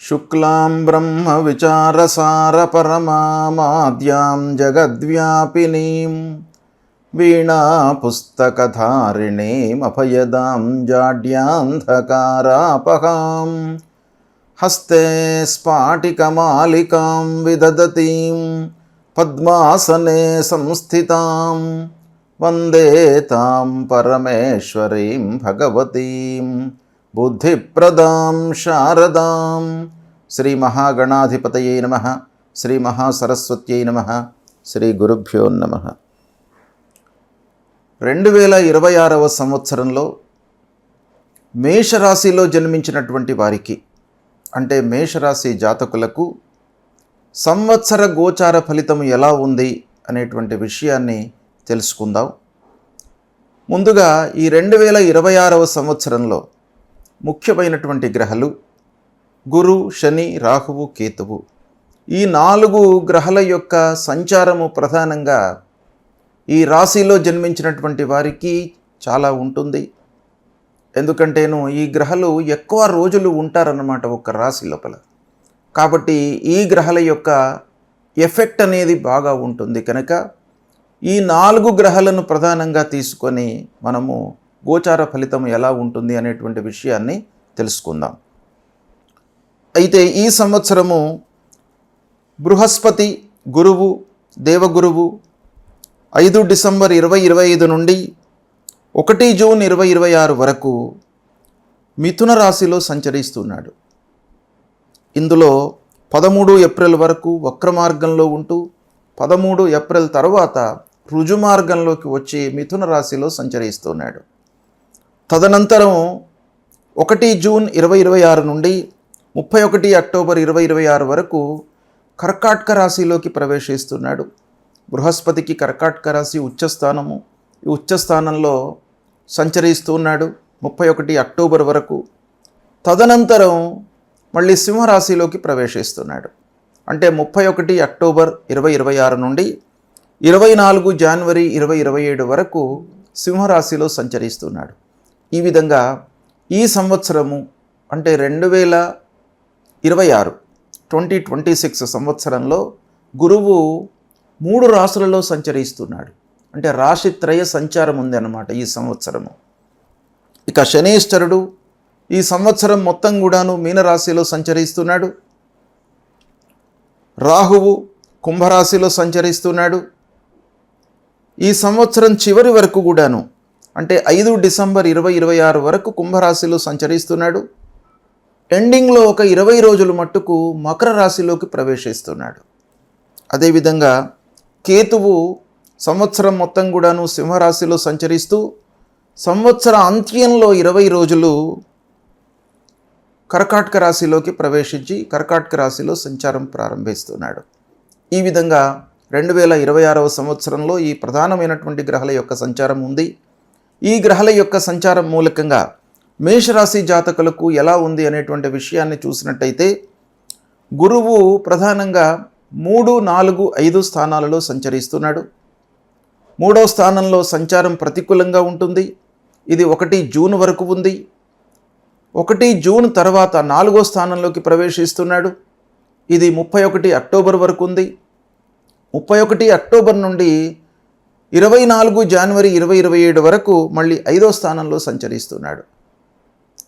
శుక్లాం బ్రహ్మ విచారసార పరమాద్యాం జగద్వ్యాపినీం వీణా పుస్తకధారిణీం అభయదాం జాడ్యాంధకారాపహాం హస్తే స్ఫాటికమాలికాం విదదతీం పద్మాసనే సంస్థితాం వందే తాం పరమేశ్వరీం భగవతీం బుద్ధిప్రదాం శారదాం. శ్రీ మహాగణాధిపతయే నమః. శ్రీ మహాసరస్వత్యై నమః. శ్రీ గురుభ్యో నమః. 2026వ సంవత్సరంలో మేషరాశిలో జన్మించినటువంటి వారికి, అంటే మేషరాశి జాతకులకు సంవత్సర గోచార ఫలితం ఎలా ఉంది అనేటువంటి విషయాన్ని తెలుసుకుందాం. ముందుగా ఈ 2026వ సంవత్సరంలో ముఖ్యమైనటువంటి గ్రహాలు గురు, శని, రాహువు, కేతువు. ఈ 4 గ్రహాల యొక్క సంచారము ప్రధానంగా ఈ రాశిలో జన్మించినటువంటి వారికి చాలా ఉంటుంది. ఎందుకంటేను ఈ గ్రహాలు ఎక్కువ రోజులు ఉంటారన్నమాట ఒక రాశి లోపల. కాబట్టి ఈ గ్రహాల యొక్క ఎఫెక్ట్ అనేది బాగా ఉంటుంది. కనుక ఈ 4 గ్రహాలను ప్రధానంగా తీసుకొని మనము గోచార ఫలితం ఎలా ఉంటుంది అనేటువంటి విషయాన్ని తెలుసుకుందాం. అయితే ఈ సంవత్సరము బృహస్పతి, గురువు, దేవగురువు 5 డిసెంబర్ 2025 నుండి 1 జూన్ 2026 వరకు మిథున రాశిలో సంచరిస్తున్నాడు. ఇందులో 13 ఏప్రిల్ వరకు వక్ర మార్గంలో ఉంటూ 13 ఏప్రిల్ తర్వాత రుజుమార్గంలోకి వచ్చి మిథున రాశిలో సంచరిస్తున్నాడు. తదనంతరం 1 జూన్ 2026 నుండి 31 అక్టోబర్ 2026 వరకు కర్కాటక రాశిలోకి ప్రవేశిస్తున్నాడు. బృహస్పతికి కర్కాటక రాశి ఉచ్చస్థానము. ఈ ఉచ్చస్థానంలో సంచరిస్తున్నాడు 31 అక్టోబర్ వరకు. తదనంతరం మళ్ళీ సింహరాశిలోకి ప్రవేశిస్తున్నాడు. అంటే 31 అక్టోబర్ 2026 నుండి 24 జనవరి 2027 వరకు సింహరాశిలో సంచరిస్తున్నాడు. ఈ విధంగా ఈ సంవత్సరము అంటే 2026 సంవత్సరంలో గురువు 3 రాశులలో సంచరిస్తున్నాడు. అంటే రాశిత్రయ సంచారం ఉంది అన్నమాట ఈ సంవత్సరము. ఇక శనీశ్వరుడు ఈ సంవత్సరం మొత్తం కూడాను మీనరాశిలో సంచరిస్తున్నాడు. రాహువు కుంభరాశిలో సంచరిస్తున్నాడు. ఈ సంవత్సరం చివరి వరకు కూడాను అంటే 5 డిసెంబర్ 2026 వరకు కుంభరాశిలో సంచరిస్తున్నాడు. ఎండింగ్లో ఒక 20 రోజులు మట్టుకు మకర రాశిలోకి ప్రవేశిస్తున్నాడు. అదేవిధంగా కేతువు సంవత్సరం మొత్తం కూడాను సింహరాశిలో సంచరిస్తూ సంవత్సర అంత్యంలో 20 రోజులు కర్కాటక రాశిలోకి ప్రవేశించి కర్కాటక రాశిలో సంచారం ప్రారంభిస్తున్నాడు. ఈ విధంగా 2026వ సంవత్సరంలో ఈ ప్రధానమైనటువంటి గ్రహాల యొక్క సంచారం ఉంది. ఈ గ్రహాల యొక్క సంచారం మూలకంగా మేషరాశి జాతకులకు ఎలా ఉంది అనేటువంటి విషయాన్ని చూసినట్టయితే గురువు ప్రధానంగా 3, 4, 5 స్థానాలలో సంచరిస్తున్నాడు. 3వ స్థానంలో సంచారం ప్రతికూలంగా ఉంటుంది. ఇది 1 జూన్ వరకు ఉంది. 1 జూన్ తర్వాత 4వ స్థానంలోకి ప్రవేశిస్తున్నాడు. ఇది 31 అక్టోబర్ వరకు ఉంది. 31 అక్టోబర్ నుండి 24 జనవరి 2027 వరకు మళ్ళీ 5వ స్థానంలో సంచరిస్తున్నాడు.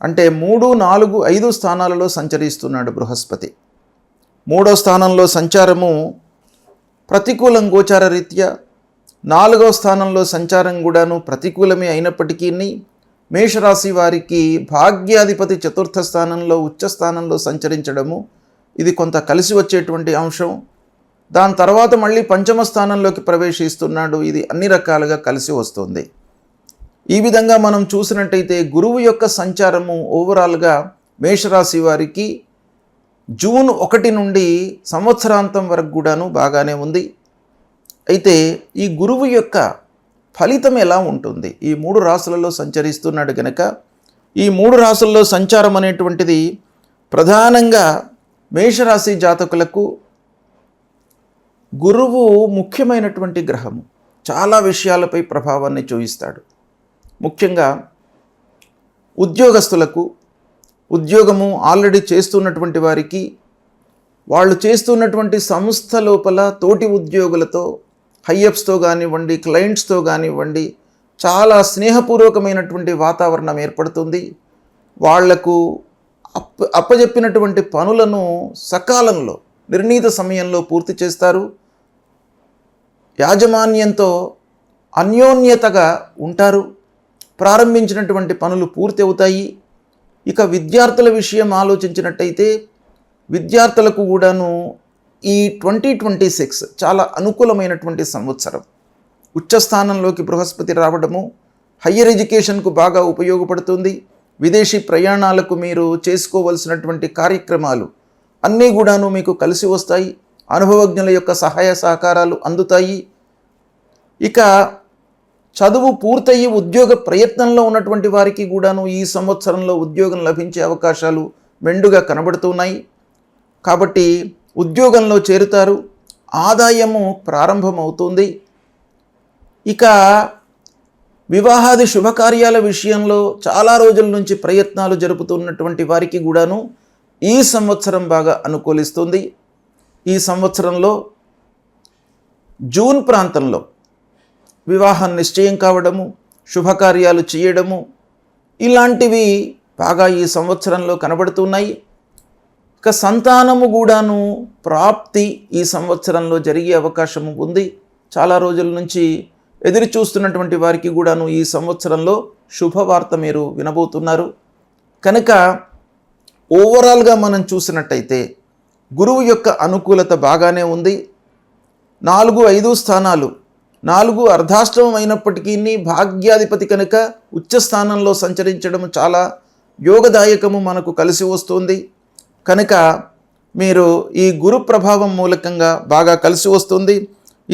అంటే 3, 4, 5 స్థానాలలో సంచరిస్తున్నాడు బృహస్పతి. 3వ స్థానంలో సంచారము ప్రతికూలం గోచార రీత్యా, 4వ స్థానంలో సంచారం కూడాను ప్రతికూలమే అయినప్పటికీ మేషరాశి వారికి భాగ్యాధిపతి 4థ స్థానంలో ఉచ్చ స్థానంలో సంచరించడము ఇది కొంత కలిసి వచ్చేటువంటి అంశం. దాని తర్వాత మళ్ళీ 5వ స్థానంలోకి ప్రవేశిస్తున్నాడు. ఇది అన్ని రకాలుగా కలిసి వస్తుంది. ఈ విధంగా మనం చూసినట్టయితే గురువు యొక్క సంచారము ఓవరాల్గా మేషరాశి వారికి జూన్ 1 నుండి సంవత్సరాంతం వరకు కూడాను బాగానే ఉంది. అయితే ఈ గురువు యొక్క ఫలితం ఎలా ఉంటుంది? ఈ 3 రాశులలో సంచరిస్తున్నాడు కనుక ఈ 3 రాశుల్లో సంచారం అనేటువంటిది ప్రధానంగా మేషరాశి జాతకులకు గురువు ముఖ్యమైనటువంటి గ్రహము. చాలా విషయాలపై ప్రభావాన్ని చూపిస్తాడు. ముఖ్యంగా ఉద్యోగస్తులకు, ఉద్యోగము ఆల్రెడీ చేస్తున్నటువంటి వారికి వాళ్ళు చేస్తున్నటువంటి సంస్థ లోపల తోటి ఉద్యోగులతో హైయప్స్తో కానివ్వండి, క్లయింట్స్తో కానివ్వండి, చాలా స్నేహపూర్వకమైనటువంటి వాతావరణం ఏర్పడుతుంది. వాళ్లకు అప్పజెప్పినటువంటి పనులను సకాలంలో నిర్ణీత సమయంలో పూర్తి చేస్తారు. యాజమాన్యంతో అన్యోన్యతగా ఉంటారు. ప్రారంభించినటువంటి పనులు పూర్తి అవుతాయి. ఇక విద్యార్థుల విషయం ఆలోచించినట్టయితే విద్యార్థులకు కూడాను ఈ 2026 చాలా అనుకూలమైనటువంటి సంవత్సరం. ఉచ్చస్థానంలోకి బృహస్పతి రావడము హయ్యర్ ఎడ్యుకేషన్కు బాగా ఉపయోగపడుతుంది. విదేశీ ప్రయాణాలకు మీరు చేసుకోవలసినటువంటి కార్యక్రమాలు అన్నీ కూడాను మీకు కలిసి వస్తాయి. అనుభవజ్ఞుల యొక్క సహాయ సహకారాలు అందుతాయి. ఇక చదువు పూర్తయి ఉద్యోగ ప్రయత్నంలో ఉన్నటువంటి వారికి కూడాను ఈ సంవత్సరంలో ఉద్యోగం లభించే అవకాశాలు మెండుగా కనబడుతున్నాయి. కాబట్టి ఉద్యోగంలో చేరుతారు. ఆదాయము ప్రారంభమవుతుంది. ఇక వివాహాది శుభకార్యాల విషయంలో చాలా రోజుల నుంచి ప్రయత్నాలు జరుపుతున్నటువంటి వారికి కూడాను ఈ సంవత్సరం బాగా అనుకూలిస్తుంది. ఈ సంవత్సరంలో జూన్ ప్రాంతంలో వివాహం నిశ్చయం కావడము, శుభకార్యాలు చేయడము ఇలాంటివి బాగా ఈ సంవత్సరంలో కనబడుతున్నాయి. ఇక సంతానము కూడాను ప్రాప్తి ఈ సంవత్సరంలో జరిగే అవకాశం ఉంది. చాలా రోజుల నుంచి ఎదురు చూస్తున్నటువంటి వారికి కూడాను ఈ సంవత్సరంలో శుభవార్త మీరు వినబోతున్నారు. కనుక ఓవరాల్గా మనం చూసినట్టయితే గురువు యొక్క అనుకూలత బాగానే ఉంది. 4, 5 స్థానాలు 4 అర్ధాష్టమం అయినప్పటికీ భాగ్యాధిపతి కనుక ఉచ్చస్థానంలో సంచరించడం చాలా యోగదాయకము, మనకు కలిసి వస్తుంది. కనుక మీరు ఈ గురు ప్రభావం మూలకంగా బాగా కలిసి వస్తుంది.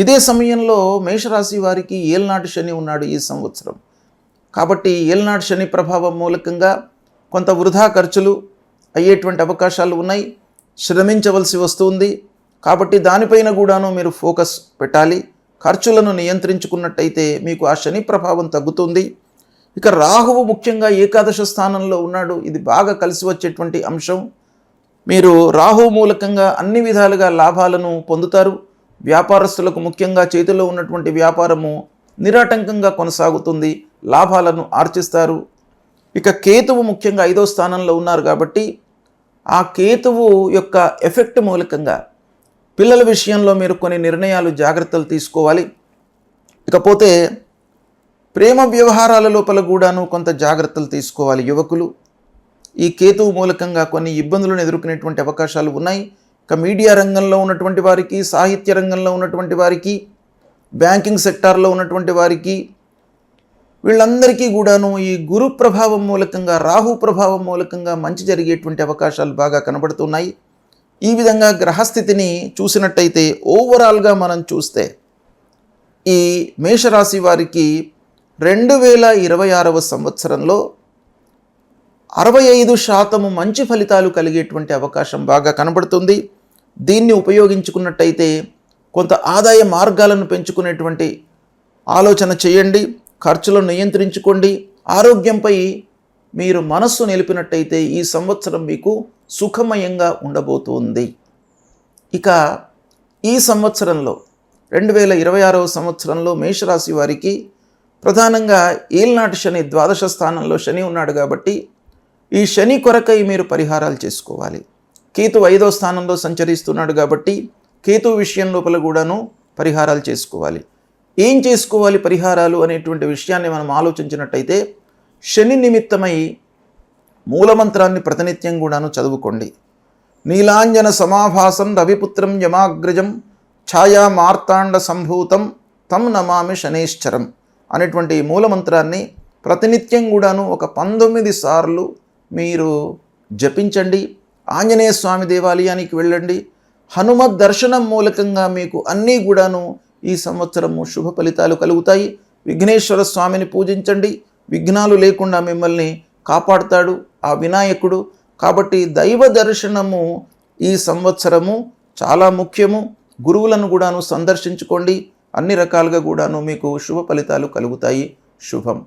ఇదే సమయంలో మేషరాశి వారికి ఏల్నాటి శని ఉన్నాడు ఈ సంవత్సరం. కాబట్టి ఏల్నాటి శని ప్రభావం మూలకంగా కొంత వృధా ఖర్చులు అయ్యేటువంటి అవకాశాలు ఉన్నాయి. శ్రమించవలసి వస్తుంది. కాబట్టి దానిపైన కూడాను మీరు ఫోకస్ పెట్టాలి. ఖర్చులను నియంత్రించుకున్నట్టయితే మీకు ఆ శని ప్రభావం తగ్గుతుంది. ఇక రాహువు ముఖ్యంగా ఏకాదశ స్థానంలో ఉన్నాడు. ఇది బాగా కలిసి వచ్చేటువంటి అంశం. మీరు రాహు మూలకంగా అన్ని విధాలుగా లాభాలను పొందుతారు. వ్యాపారస్తులకు ముఖ్యంగా చేతిలో ఉన్నటువంటి వ్యాపారము నిరాటంకంగా కొనసాగుతుంది. లాభాలను ఆర్జిస్తారు. ఇక కేతువు ముఖ్యంగా 5వ స్థానంలో ఉన్నారు కాబట్టి ఆ కేతువు యొక్క ఎఫెక్ట్ మూలకంగా పిల్లల విషయంలో మీరు కొన్ని నిర్ణయాలు జాగ్రత్తలు తీసుకోవాలి. ఇకపోతే ప్రేమ వ్యవహారాల లోపల కూడాను కొంత జాగ్రత్తలు తీసుకోవాలి యువకులు. ఈ కేతువు మూలకంగా కొన్ని ఇబ్బందులను ఎదుర్కొనేటువంటి అవకాశాలు ఉన్నాయి. ఇక మీడియా రంగంలో ఉన్నటువంటి వారికి, సాహిత్య రంగంలో ఉన్నటువంటి వారికి, బ్యాంకింగ్ సెక్టార్లో ఉన్నటువంటి వారికి వీళ్ళందరికీ కూడాను ఈ గురు ప్రభావం మూలకంగా, రాహు ప్రభావం మూలకంగా మంచి జరిగేటువంటి అవకాశాలు బాగా కనబడుతున్నాయి. ఈ విధంగా గ్రహస్థితిని చూసినట్టయితే ఓవరాల్గా మనం చూస్తే ఈ మేషరాశి వారికి 2026వ సంవత్సరంలో 65% మంచి ఫలితాలు కలిగేటువంటి అవకాశం బాగా కనబడుతుంది. దీన్ని ఉపయోగించుకున్నట్టయితే కొంత ఆదాయ మార్గాలను పెంచుకునేటువంటి ఆలోచన చేయండి. ఖర్చులను నియంత్రించుకోండి. ఆరోగ్యంపై మీరు మనస్సు నిలిపినట్టయితే ఈ సంవత్సరం మీకు సుఖమయంగా ఉండబోతుంది. ఇక ఈ సంవత్సరంలో 2026వ సంవత్సరంలో మేషరాశి వారికి ప్రధానంగా ఏల్నాటి శని, ద్వాదశ స్థానంలో శని ఉన్నాడు కాబట్టి ఈ శని కొరకై మీరు పరిహారాలు చేసుకోవాలి. కేతు 5వ స్థానంలో సంచరిస్తున్నాడు కాబట్టి కేతు విషయం లోపల కూడాను పరిహారాలు చేసుకోవాలి. ఏం చేసుకోవాలి పరిహారాలు అనేటువంటి విషయాన్ని మనం ఆలోచించినట్టయితే శని నిమిత్తమై మూలమంత్రాన్ని ప్రతినిత్యం కూడాను చదువుకోండి. నీలాంజన సమాభాసం రవిపుత్రం యమాగ్రజం ఛాయా మార్తాండ సంభూతం తం నమామి శనేశ్చరం అనేటువంటి మూలమంత్రాన్ని ప్రతినిత్యం కూడాను ఒక 19 సార్లు మీరు జపించండి. ఆంజనేయ స్వామి దేవాలయానికి వెళ్ళండి. హనుమత్ దర్శనం మూలకంగా మీకు అన్నీ కూడాను ఈ సంవత్సరము శుభ ఫలితాలు కలుగుతాయి. విఘ్నేశ్వర స్వామిని పూజించండి. విఘ్నాలు లేకుండా మిమ్మల్ని కాపాడుతాడు ఆ వినాయకుడు. కాబట్టి దైవ దర్శనము ఈ సంవత్సరము చాలా ముఖ్యము. గురువులను కూడాను సందర్శించుకోండి. అన్ని రకాలుగా కూడాను మీకు శుభ ఫలితాలు కలుగుతాయి. శుభం.